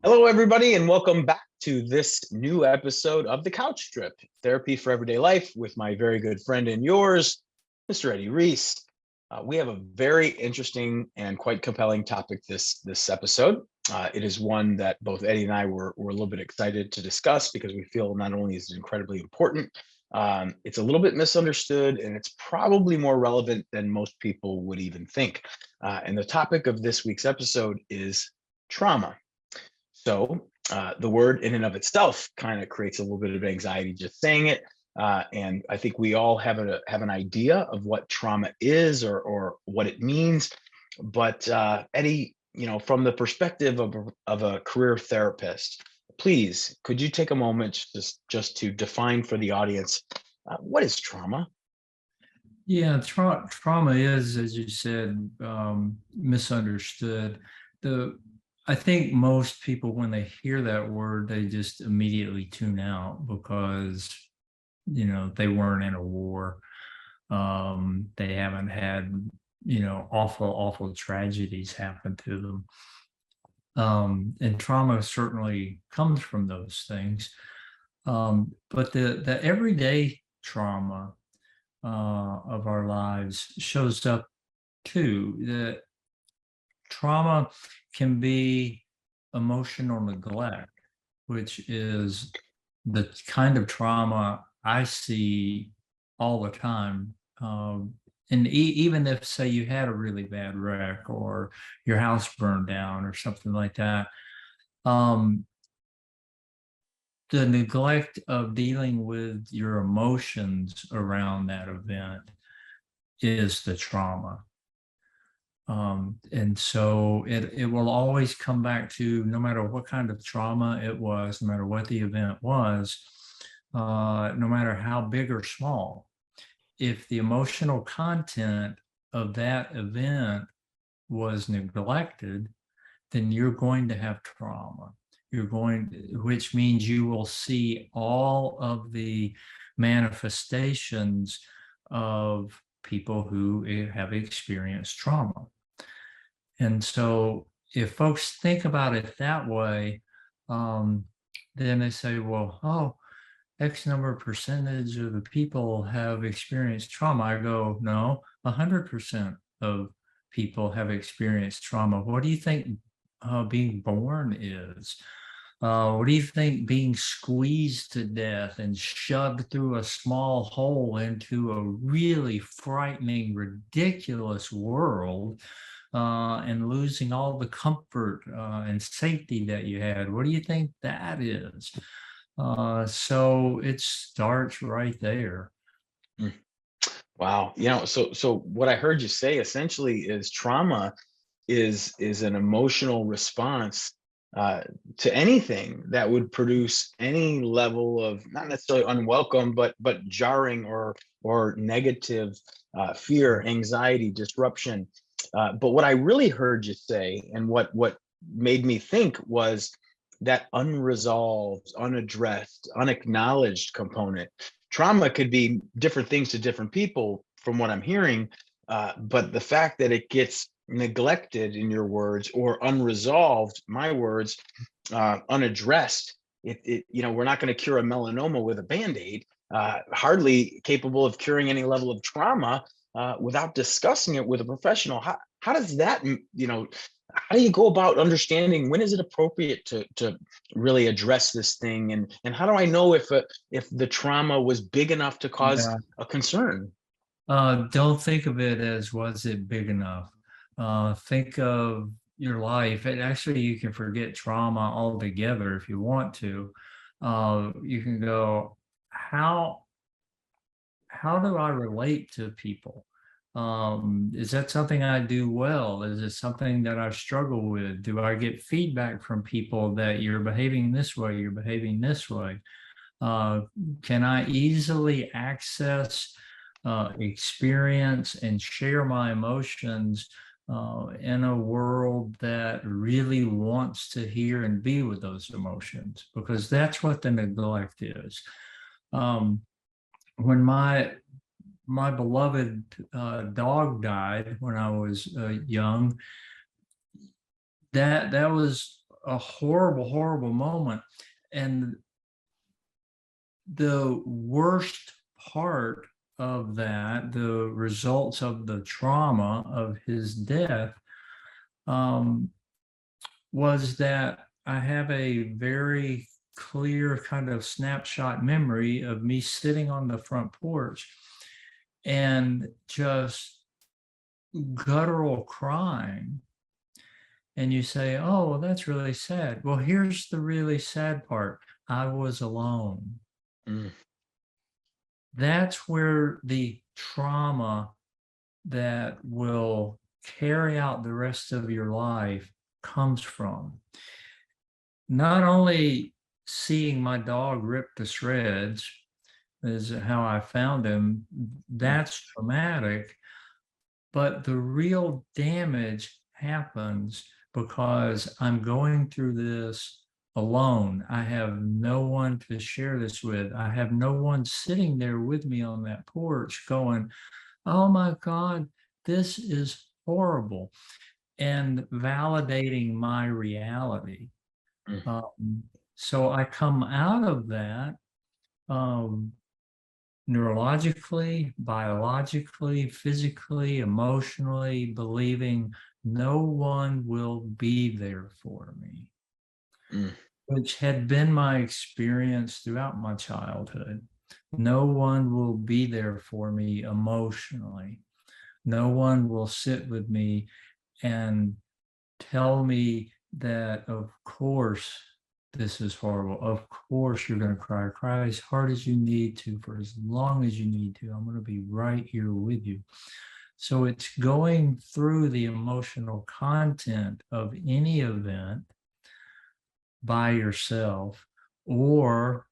Hello, everybody, and welcome back to this new episode of The Couch Trip, Therapy for Everyday Life with my very good friend and yours, Mr. Eddie Reece. We have a very interesting and quite compelling topic this episode. It is one that both Eddie and I were a little bit excited to discuss because we feel not only is it incredibly important, it's a little bit misunderstood, and it's probably more relevant than most people would even think. And the topic of this week's episode is trauma. So the word in and of itself kind of creates a little bit of anxiety just saying it. And I think we all have an idea of what trauma is or what it means. But Eddie, from the perspective of a career therapist, please, could you take a moment just to define for the audience what is trauma? Yeah, trauma is, as you said, misunderstood. I think most people, when they hear that word, they just immediately tune out because, they weren't in a war. They haven't had, awful tragedies happen to them. And trauma certainly comes from those things. But the everyday trauma of our lives shows up too. The trauma can be emotional neglect, which is the kind of trauma I see all the time. And even if, say, you had a really bad wreck or your house burned down or something like that, um, the neglect of dealing with your emotions around that event is the trauma. And so it will always come back to, no matter what kind of trauma it was, no matter what the event was, no matter how big or small, if the emotional content of that event was neglected, then you're going to have trauma. Which means you will see all of the manifestations of people who have experienced trauma. And so if folks think about it that way, then they say, well, X number of percentage of the people have experienced trauma. I go, no, 100% of people have experienced trauma. What do you think being born is? What do you think being squeezed to death and shoved through a small hole into a really frightening, ridiculous world and losing all the comfort and safety that you had? What do you think that is? So it starts right there. Mm. Wow. So what I heard you say essentially is trauma is an emotional response uh, to anything that would produce any level of not necessarily unwelcome, but jarring or negative fear, anxiety, disruption. But what I really heard you say, and what made me think was that unresolved, unaddressed, unacknowledged component. Trauma could be different things to different people, from what I'm hearing, but the fact that it gets neglected, in your words, or unresolved, my words, unaddressed, we're not going to cure a melanoma with a band-aid, hardly capable of curing any level of trauma without discussing it with a professional. How does that, how do you go about understanding when is it appropriate to really address this thing, and how do I know if the trauma was big enough to cause Yeah. a concern? Don't think of it as, was it big enough? Think of your life. And actually, you can forget trauma altogether if you want to. You can go, how do I relate to people? Is that something I do well? Is it something that I struggle with? Do I get feedback from people that you're behaving this way, you're behaving this way? Uh, can I easily access, experience, and share my emotions in a world that really wants to hear and be with those emotions? Because that's what the neglect is. When my beloved dog died when I was young, that was a horrible, horrible moment. And the worst part of that, the results of the trauma of his death, um, was that I have a very clear kind of snapshot memory of me sitting on the front porch and just guttural crying. And you say, oh, well, that's really sad. Well, here's the really sad part. I was alone. Mm. That's where the trauma that will carry out the rest of your life comes from. Not only seeing my dog ripped to shreds is how I found him, that's traumatic, but the real damage happens because I'm going through this alone. I have no one to share this with. I have no one sitting there with me on that porch going, oh my God, this is horrible, and validating my reality. Mm. So I come out of that um, neurologically, biologically, physically, emotionally, believing no one will be there for me, Mm. which had been my experience throughout my childhood. No one will be there for me emotionally. No one will sit with me and tell me that, of course, this is horrible. Of course, you're going to cry. Cry as hard as you need to for as long as you need to. I'm going to be right here with you. So it's going through the emotional content of any event by yourself or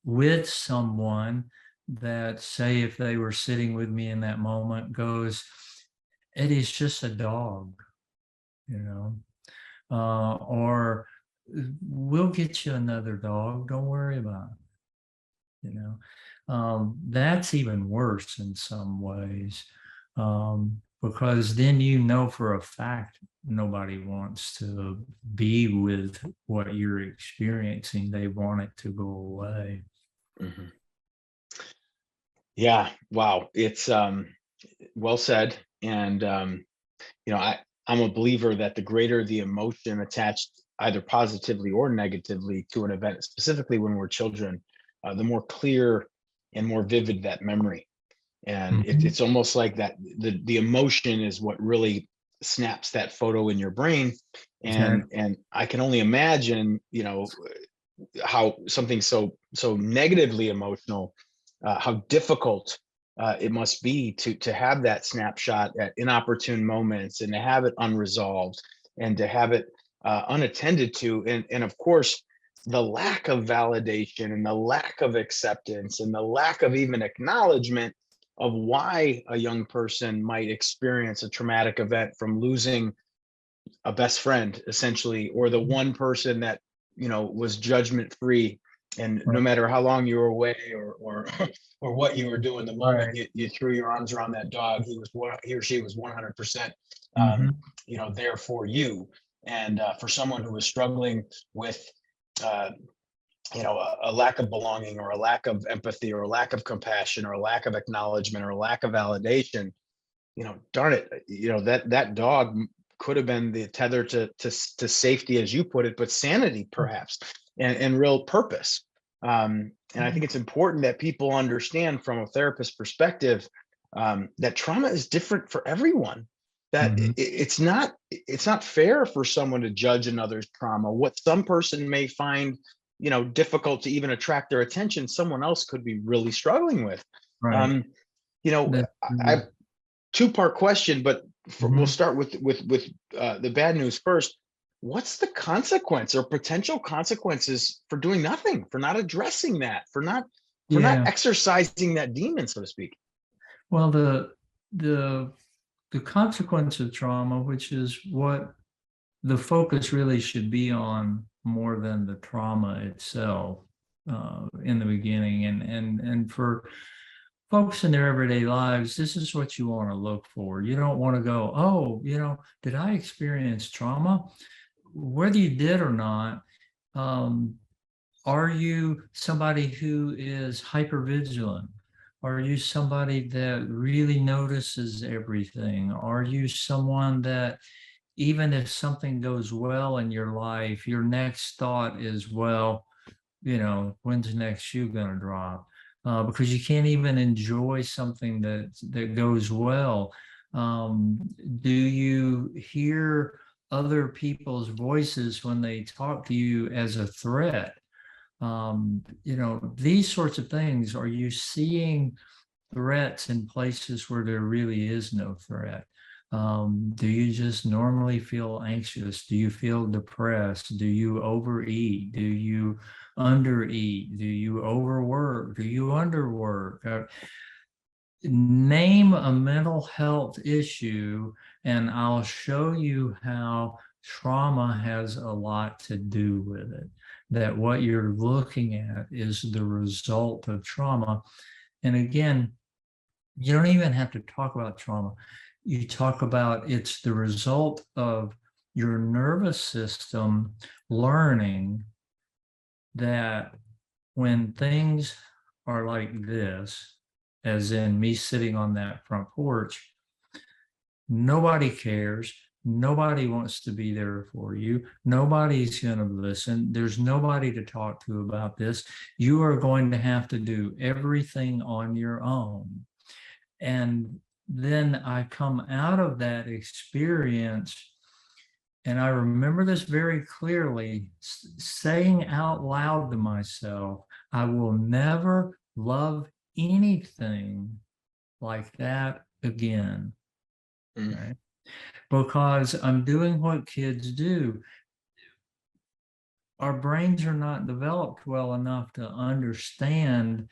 with someone that, say, if they were sitting with me in that moment, goes, Eddie's just a dog, you know, or we'll get you another dog. Don't worry about it. You know, that's even worse in some ways, because then you know for a fact nobody wants to be with what you're experiencing. They want it to go away. Mhm. Yeah. Wow. It's well said. And I'm a believer that the greater the emotion attached, either positively or negatively, to an event, specifically when we're children, the more clear and more vivid that memory. And Mhm. it's almost like that the emotion is what really snaps that photo in your brain. And Exactly. I can only imagine, how something so negatively emotional, how difficult it must be to have that snapshot at inopportune moments, and to have it unresolved, and to have it unattended to, and of course the lack of validation, and the lack of acceptance, and the lack of even acknowledgement of why a young person might experience a traumatic event, from losing a best friend essentially, or the one person that was judgment free, and no Right. matter how long you were away, or or what you were doing, the moment Right. you threw your arms around that dog, he or she was 100% Mhm. there for you. And for someone who was struggling with uh, a lack of belonging, or a lack of empathy, or a lack of compassion, or a lack of acknowledgement, or a lack of validation, darn it, that dog could have been the tether to safety, as you put it, but sanity perhaps, and real purpose. And I think it's important that people understand, from a therapist perspective, that trauma is different for everyone. That Mhm. it's not fair for someone to judge another's trauma. What some person may find difficult to even attract their attention, someone else could be really struggling with. Right. um, you know That's I, true. two-part question, but we'll Mhm. start with the bad news first. What's the consequence, or potential consequences, for doing nothing, for not addressing that, for not Yeah. exercising that demon, so to speak? Well, the the consequence of trauma, which is what the focus really should be on more than the trauma itself in the beginning, and for folks in their everyday lives, this is what you want to look for. You don't want to go, oh, did I experience trauma? whether you did or not, um, are you somebody who is hypervigilant? Are you somebody that really notices everything? Are you someone that even if something goes well in your life, your next thought is, well, when's the next shoe going to drop? Because you can't even enjoy something that goes well. Do you hear other people's voices when they talk to you as a threat? These sorts of things. Are you seeing threats in places where there really is no threat? Do you just normally feel anxious? Do you feel depressed? Do you overeat? Do you undereat? Do you overwork? Do you underwork? Name a mental health issue, and I'll show you how trauma has a lot to do with it. That what you're looking at is the result of trauma. And again, you don't even have to talk about trauma. You talk about it's the result of your nervous system learning that when things are like this, as in me sitting on that front porch, nobody cares. Nobody wants to be there for you. Nobody's going to listen. There's nobody to talk to about this. You are going to have to do everything on your own. And then I come out of that experience, and I remember this very clearly, saying out loud to myself, I will never love anything like that again. Mm. Right? Because I'm doing what kids do. Our brains are not developed well enough to understand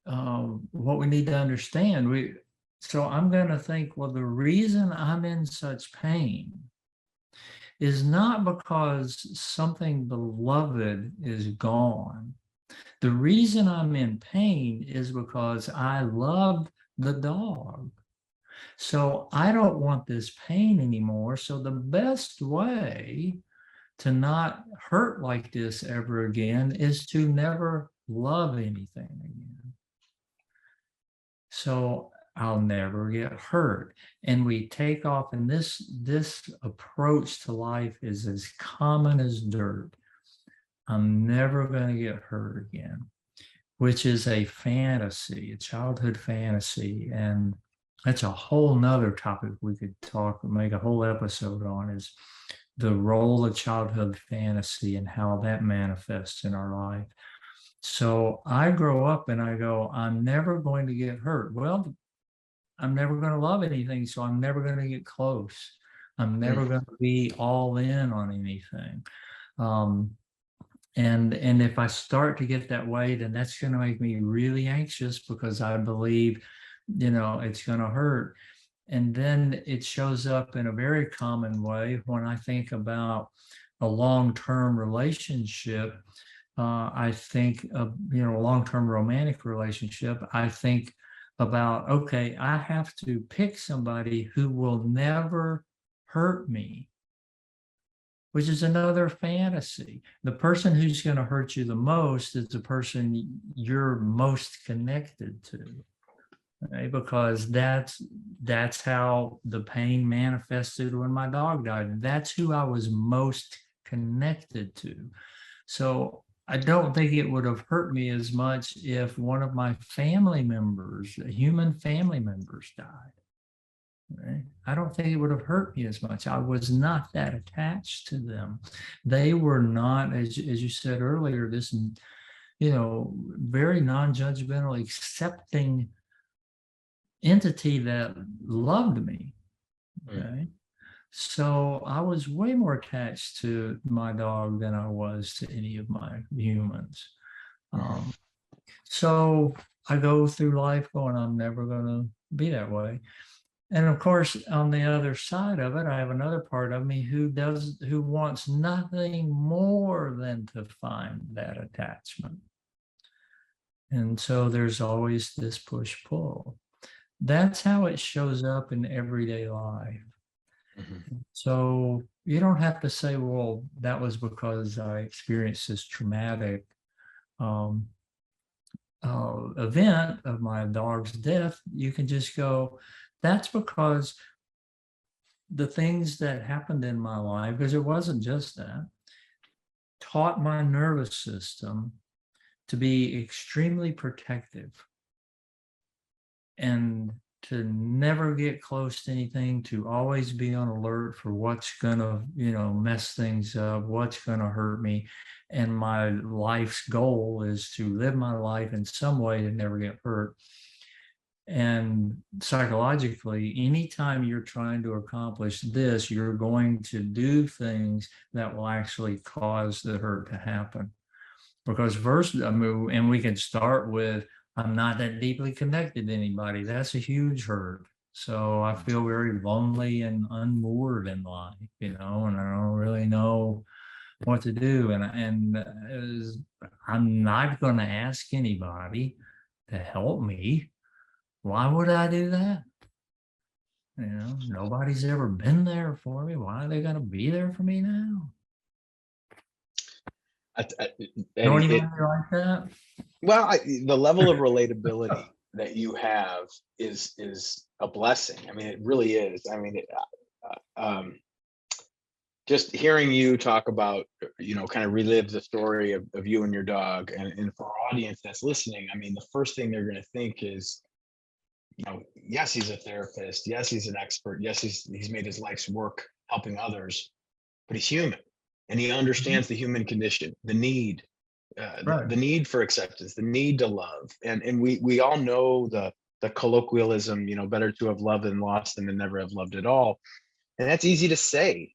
what we need to understand. So I'm going to think, well, the reason I'm in such pain is not because something beloved is gone. The reason I'm in pain is because I love the dog. So I don't want this pain anymore. So the best way to not hurt like this ever again is to never love anything again. So I'll never get hurt. And we take off, and this approach to life is as common as dirt. I'm never going to get hurt again, which is a fantasy, a childhood fantasy. And that's a whole nother topic we could make a whole episode on, is the role of childhood fantasy and how that manifests in our life. So I grow up and I go, I'm never going to get hurt. Well, I'm never going to love anything, so I'm never going to get close. I'm never going to be all in on anything. And if I start to get that way, then that's going to make me really anxious, because I believe, it's going to hurt. And then it shows up in a very common way when I think about a long-term relationship. I think of, a long-term romantic relationship. I think about, okay, I have to pick somebody who will never hurt me, which is another fantasy. The person who's going to hurt you the most is the person you're most connected to, right? Because that's how the pain manifested when my dog died. That's who I was most connected to. So I don't think it would have hurt me as much if one of my family members, human family members, died. Right? I don't think it would have hurt me as much. I was not that attached to them. They were not, as you said earlier, this, very non-judgmental, accepting entity that loved me. Okay. So I was way more attached to my dog than I was to any of my humans. So I go through life going, I'm never going to be that way. And of course, on the other side of it, I have another part of me who wants nothing more than to find that attachment. And so there's always this push-pull. That's how it shows up in everyday life. So you don't have to say, well, that was because I experienced this traumatic um, event of my dog's death. You can just go, that's because the things that happened in my life, because it wasn't just that, taught my nervous system to be extremely protective and to never get close to anything, to always be on alert for what's gonna, mess things up, what's gonna hurt me. And my life's goal is to live my life in some way to never get hurt. And psychologically, anytime you're trying to accomplish this, you're going to do things that will actually cause the hurt to happen. Because first, I mean, and we can start with, I'm not that deeply connected to anybody. That's a huge hurt. So I feel very lonely and unmoored in life, and I don't really know what to do. I'm not going to ask anybody to help me. Why would I do that? Nobody's ever been there for me. Why are they going to be there for me now? Know Eddie, anybody like that? well, the level of relatability that you have is a blessing. I mean, it really is. I mean, just hearing you talk about, kind of relive the story of you and your dog, and for our audience that's listening, I mean, the first thing they're going to think is, yes, he's a therapist. Yes, he's an expert. Yes, he's made his life's work helping others, but he's human, and he Mhm. understands the human condition, the need, Right. the need for acceptance, the need to love, and we all know the colloquialism, better to have loved and lost than to never have loved at all, and that's easy to say,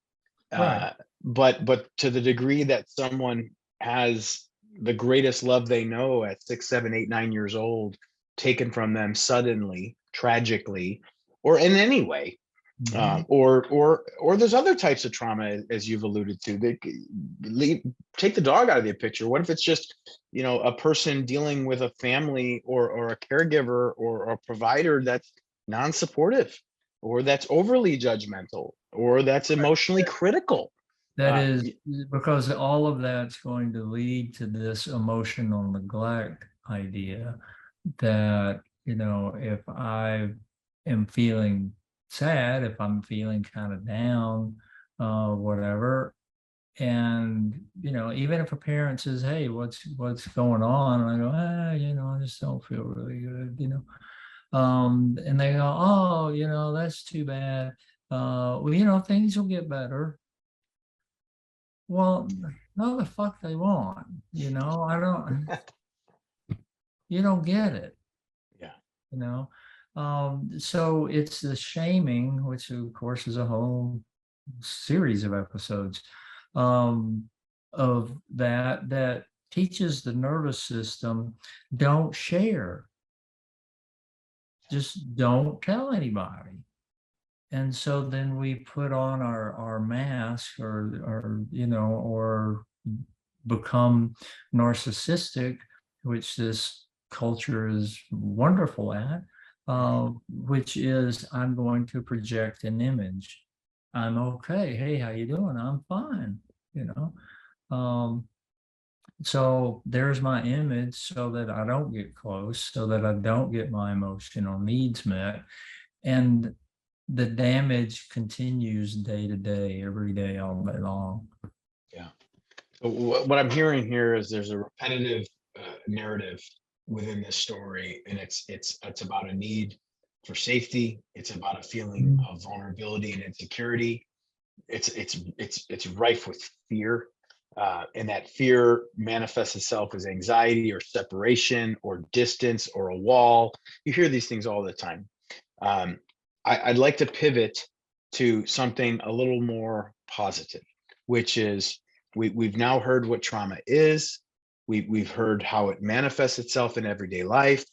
Right. uh, but to the degree that someone has the greatest love they know at 6, 7, 8, 9 years old taken from them suddenly, tragically, or in any way, Mhm. or there's other types of trauma, as you've alluded to, that leave, take the dog out of the picture. What if it's just, a person dealing with a family, or a caregiver, or a provider that's non-supportive, or that's overly judgmental, or that's emotionally critical. That uh, is because all of that's going to lead to this emotional neglect idea that, if I am feeling sad, if I'm feeling kind of down, whatever, and even if a parent says, hey, what's going on, and I go, I just don't feel really good, and they go, oh, that's too bad, well, things will get better. Well, no, the fuck they won't. I don't. You don't get it. yeah. You know. So it's the shaming, which of course is a whole series of episodes, um, of that teaches the nervous system, don't share, just don't tell anybody. And so then we put on our mask, or become narcissistic, which this culture is wonderful at, Mhm. which is, I'm going to project an image. I'm okay. Hey, how you doing? I'm fine. You know. So there's my image, so that I don't get close, so that I don't get my emotional needs met. And the damage continues day to day, every day, all day long. Yeah. So what I'm hearing here is there's a repetitive narrative within this story, and it's about a need for safety. It's about a feeling Mhm. of vulnerability and insecurity. It's rife with fear, and that fear manifests itself as anxiety, or separation, or distance, or a wall. You hear these things all the time. Um, I'd like to pivot to something a little more positive, which is, we've now heard what trauma is. We've heard how it manifests itself in everyday life.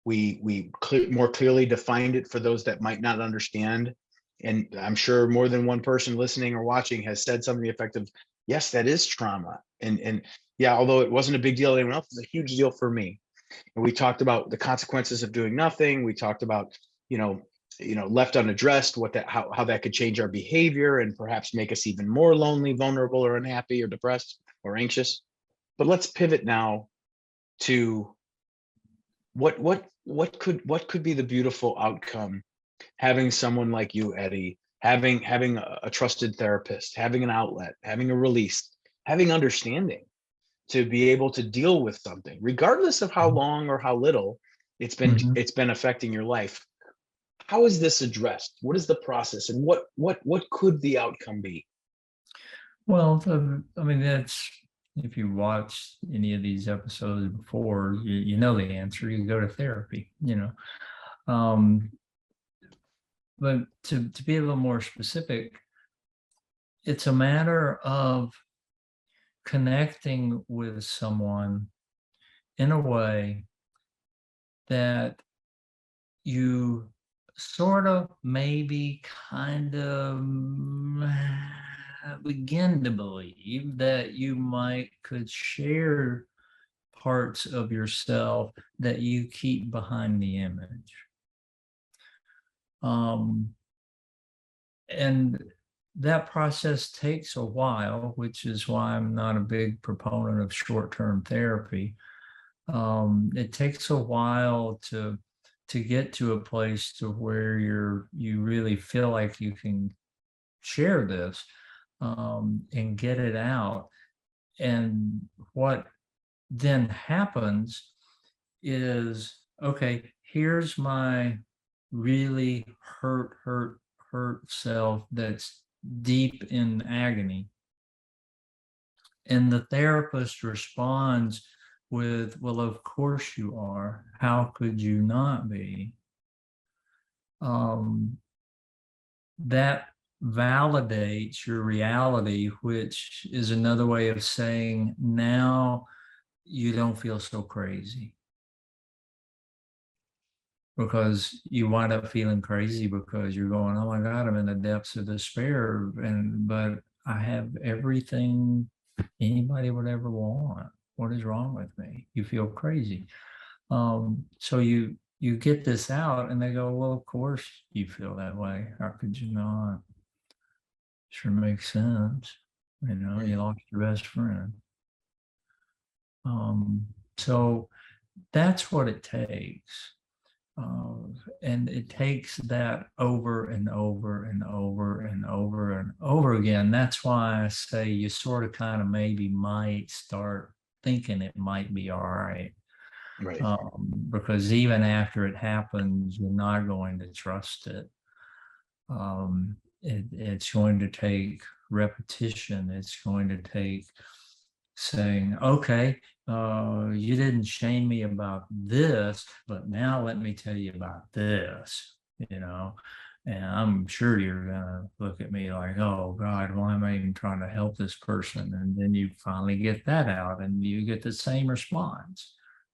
We more clearly defined it for those that might not understand. And I'm sure more than one person listening or watching has said something effective. Yes, that is trauma. And yeah, although it wasn't a big deal to anyone else, it's a huge deal for me. And we talked about the consequences of doing nothing. We talked about, you know, left unaddressed, how that could change our behavior and perhaps make us even more lonely, vulnerable, or unhappy, or depressed, or anxious. But let's pivot now to what could be the beautiful outcome, having someone like you, Eddie, having a trusted therapist, having an outlet, having a release, having understanding to be able to deal with something, regardless of how long or how little Mhm. it's been affecting your life. How is this addressed? What is the process, and what could the outcome be? Well, I mean, that's if you watch any of these episodes before, you know the answer. You go to therapy, you know. Um, but to be a little more specific, it's a matter of connecting with someone in a way that you sort of maybe kind of begin to believe that you might could share parts of yourself that you keep behind the image. Um, and that process takes a while, which is why I'm not a big proponent of short-term therapy. It takes a while to get to a place to where you really feel like you can share this, and get it out. And what then happens is, okay, here's my really hurt self that's deep in agony. And the therapist responds with, well, of course you are. How could you not be? Um, that validates your reality, which is another way of saying now you don't feel so crazy, because you wind up feeling crazy because you're going, oh my God, I'm in the depths of despair. But I have everything anybody would ever want. What is wrong with me? You feel crazy. So you get this out and they go, well, of course you feel that way. How could you not? Sure makes sense. You Right. lost your best friend. Um, so that's what it takes. Uh, and it takes that over and over and over and over and over again. That's why I say you sort of kind of maybe might start thinking it might be all right. Right. Because even after it happens, you're not going to trust it. It's going to take repetition. It's going to take saying, okay, you didn't shame me about this, but now let me tell you about this, you know. And I'm sure you're gonna look at me like, oh God, why am I even trying to help this person? And then you finally get that out and you get the same response.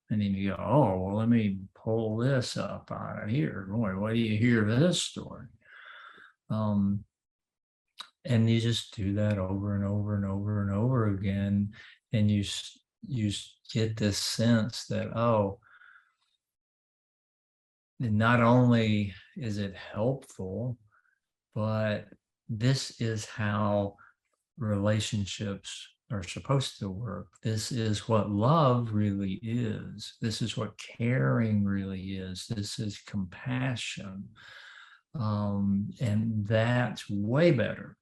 And then you go, oh, well, let me pull this up out of here. Boy, what do you hear this story? Um, and you just do that over and over and over and over again. And get this sense that, oh, not only is it helpful, but this is how relationships are supposed to work. This is what love really is. This is what caring really is. This is compassion. And that's way better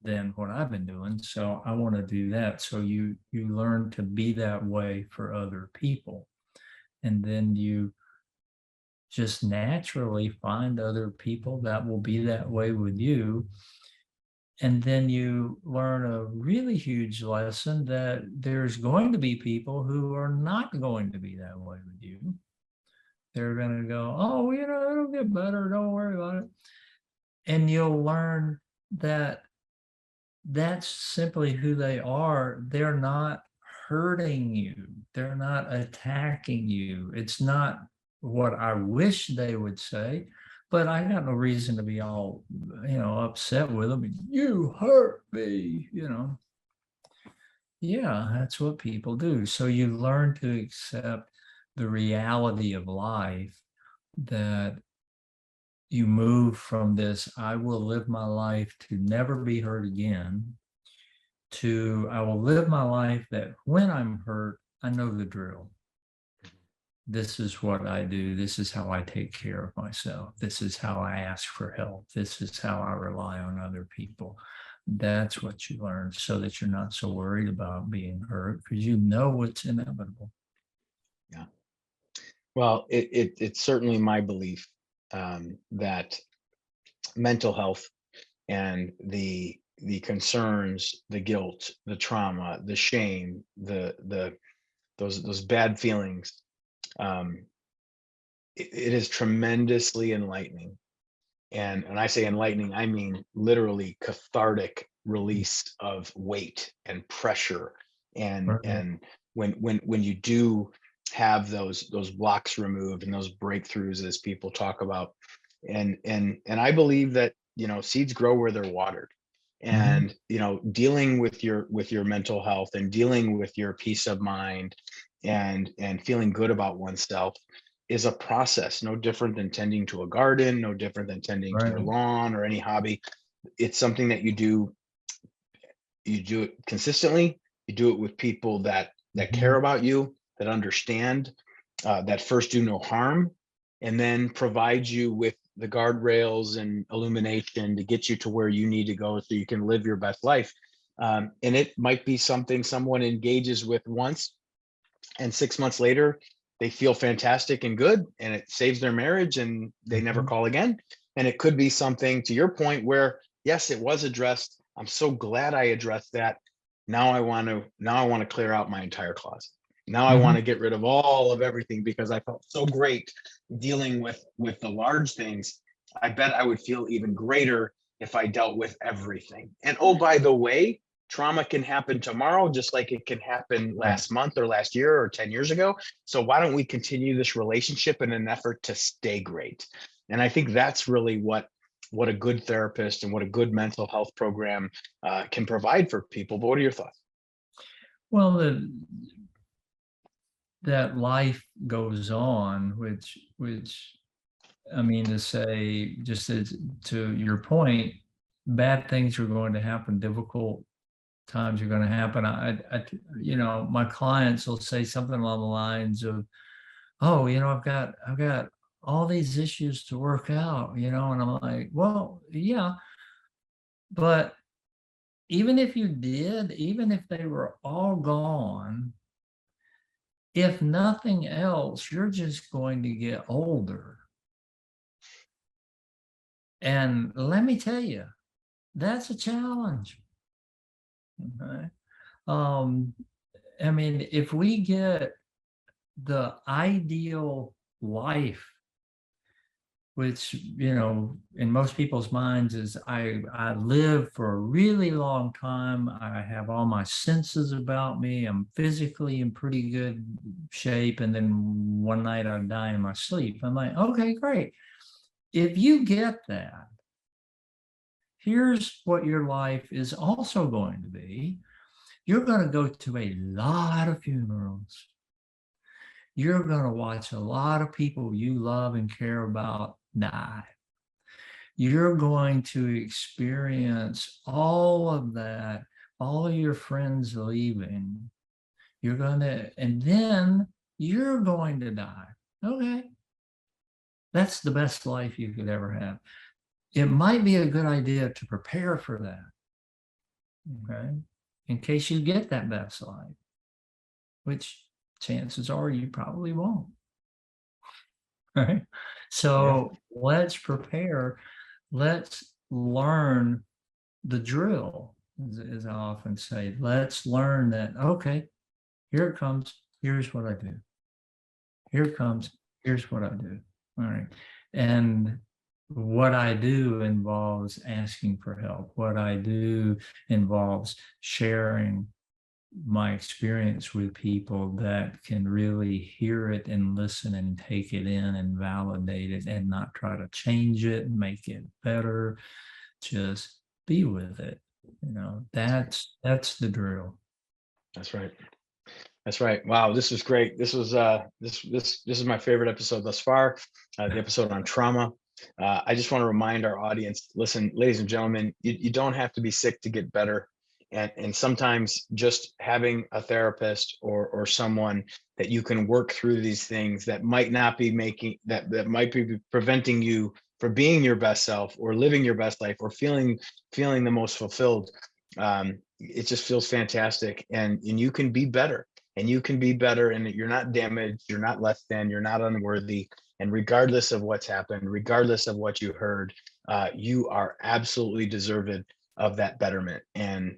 than what I've been doing. So I want to do that. So you learn to be that way for other people. And then you just naturally find other people that will be that way with you. And then you learn a really huge lesson that there's going to be people who are not going to be that way with you. They're going to go, oh, it'll get better. Don't worry about it. And you'll learn that that's simply who they are. They're not hurting you. They're not attacking you. It's not what I wish they would say, but I got no reason to be all, upset with them. You hurt me, Yeah, that's what people do. So you learn to accept the reality of life, that you move from this, I will live my life to never be hurt again, to I will live my life that when I'm hurt, I know the drill. This is what I do. This is how I take care of myself. This is how I ask for help. This is how I rely on other people. That's what you learn, so that you're not so worried about being hurt, because you know it's inevitable. Yeah. Well, it's certainly my belief that mental health and the concerns, the guilt, the trauma, the shame, the those bad feelings, um, it is tremendously enlightening. And I say enlightening, I mean literally cathartic release of weight and pressure. Right. And when you do have those blocks removed and those breakthroughs, as people talk about, and I believe that, seeds grow where they're watered. Mhm. And dealing with your mental health and dealing with your peace of mind and feeling good about oneself is a process, no different than tending to a garden, no different than tending to your Right. lawn or any hobby. It's something that you do it consistently. You do it with people that care Mhm. about you, that understand, that first do no harm, and then provide you with the guardrails and illumination to get you to where you need to go so you can live your best life. And it might be something someone engages with once, and 6 months later they feel fantastic and good, and it saves their marriage and they never Mhm. call again. And it could be something, to your point, where yes, it was addressed. I'm so glad I addressed that. Now I want to clear out my entire closet. Now I want Mhm. to get rid of all of everything because I felt so great dealing with the large things. I bet I would feel even greater if I dealt with everything. And oh, by the way, trauma can happen tomorrow, just like it can happen Right. last month or last year or 10 years ago. So why don't we continue this relationship in an effort to stay great? And I think that's really what a good therapist and what a good mental health program can provide for people. But what are your thoughts? Well, that life goes on, which I mean to say, just as to your point, bad things are going to happen, difficult times are going to happen. My clients will say something along the lines of, "Oh, I've got all these issues to work out," and I'm like, "Well, yeah, but even if you did, even if they were all gone, if nothing else, you're just going to get older." And let me tell you, that's a challenge. Okay. Um, I mean, if we get the ideal life, which, in most people's minds is I live for a really long time. I have all my senses about me. I'm physically in pretty good shape. And then one night I die in my sleep. I'm like, okay, great. If you get that, here's what your life is also going to be. You're going to go to a lot of funerals. You're going to watch a lot of people you love and care about die. You're going to experience all of that, all of your friends leaving. And then you're going to die. Okay. That's the best life you could ever have. It might be a good idea to prepare for that. Okay. In case you get that best life, which chances are you probably won't. Right. Yeah, So let's prepare. Let's learn the drill, as I often say. Let's learn that, okay, here it comes. Here's what I do. Here it comes. Here's what I do. All right. And what I do involves asking for help. What I do involves sharing my experience with people that can really hear it and listen and take it in and validate it and not try to change it and make it better. Just be with it. That's the drill. that's right. That's right. Wow, this was great. This was this is my favorite episode thus far. The episode on trauma. I just want to remind our audience, listen, ladies and gentlemen, you don't have to be sick to get better. And sometimes just having a therapist or someone that you can work through these things that might not be making that might be preventing you from being your best self or living your best life or feeling the most fulfilled. It just feels fantastic, and you can be better, and you can be better, and you're not damaged, you're not less than, you're not unworthy. And regardless of what's happened, regardless of what you heard, you are absolutely deserved of that betterment. And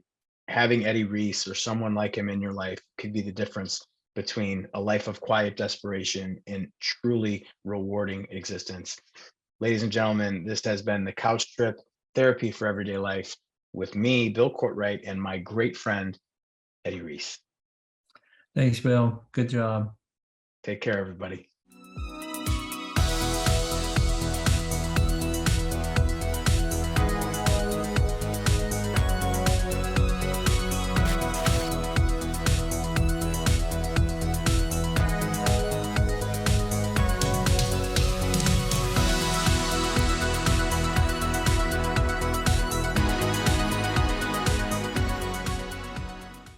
having Eddie Reece or someone like him in your life could be the difference between a life of quiet desperation and truly rewarding existence. Ladies and gentlemen, this has been the Couch Trip Therapy for Everyday Life with me, Bill Courtright, and my great friend, Eddie Reece. Thanks, Bill. Good job. Take care, everybody.